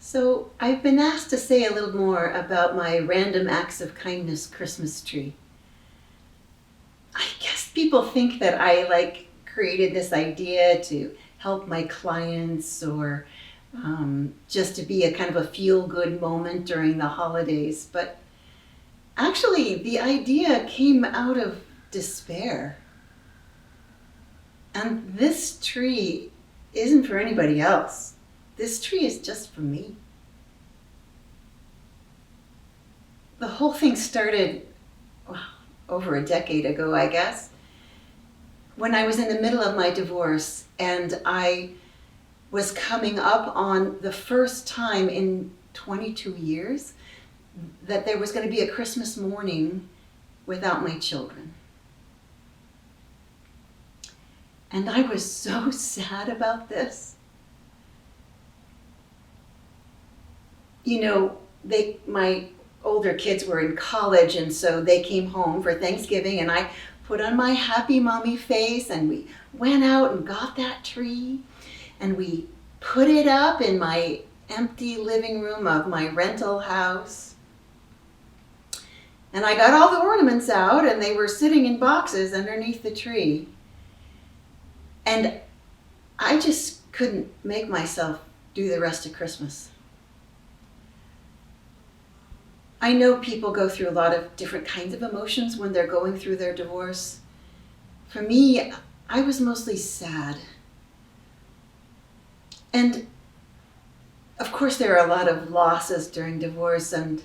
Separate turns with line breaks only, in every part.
So, I've been asked to say a little more about my random acts of kindness Christmas tree. I guess people think that I created this idea to help my clients or just to be a kind of a feel good moment during the holidays. But actually, the idea came out of despair. And this tree isn't for anybody else. This tree is just for me. The whole thing started well, over a decade ago, I guess, when I was in the middle of my divorce and I was coming up on the first time in 22 years that there was going to be a Christmas morning without my children. And I was so sad about this. You know, my older kids were in college, and so they came home for Thanksgiving, and I put on my happy mommy face, and we went out and got that tree, and we put it up in my empty living room of my rental house. And I got all the ornaments out, and they were sitting in boxes underneath the tree. And I just couldn't make myself do the rest of Christmas. I know people go through a lot of different kinds of emotions when they're going through their divorce. For me, I was mostly sad. And of course, there are a lot of losses during divorce, and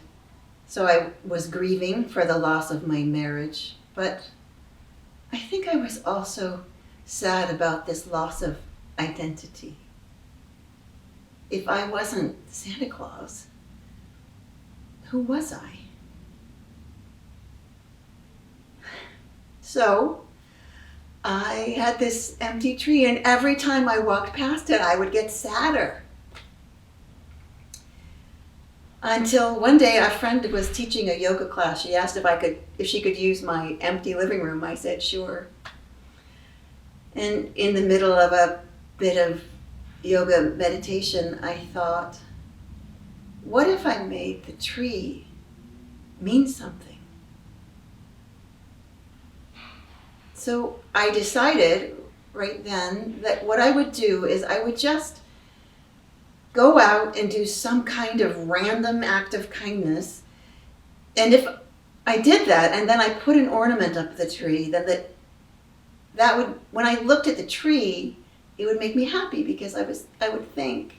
so I was grieving for the loss of my marriage. But I think I was also sad about this loss of identity. If I wasn't Santa Claus, who was I? So I had this empty tree, and every time I walked past it, I would get sadder. Until one day a friend was teaching a yoga class. She asked if she could use my empty living room. I said, sure. And in the middle of a bit of yoga meditation, I thought, what if I made the tree mean something? So I decided right then that what I would do is I would just go out and do some kind of random act of kindness. And if I did that and then I put an ornament up the tree, then that would, when I looked at the tree, it would make me happy because I would think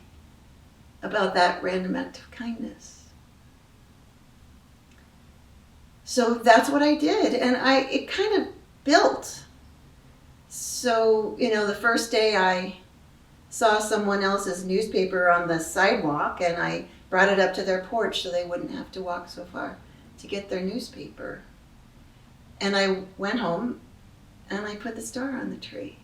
about that random act of kindness. So that's what I did, and it kind of built. So, the first day I saw someone else's newspaper on the sidewalk, and I brought it up to their porch so they wouldn't have to walk so far to get their newspaper. And I went home and I put the star on the tree.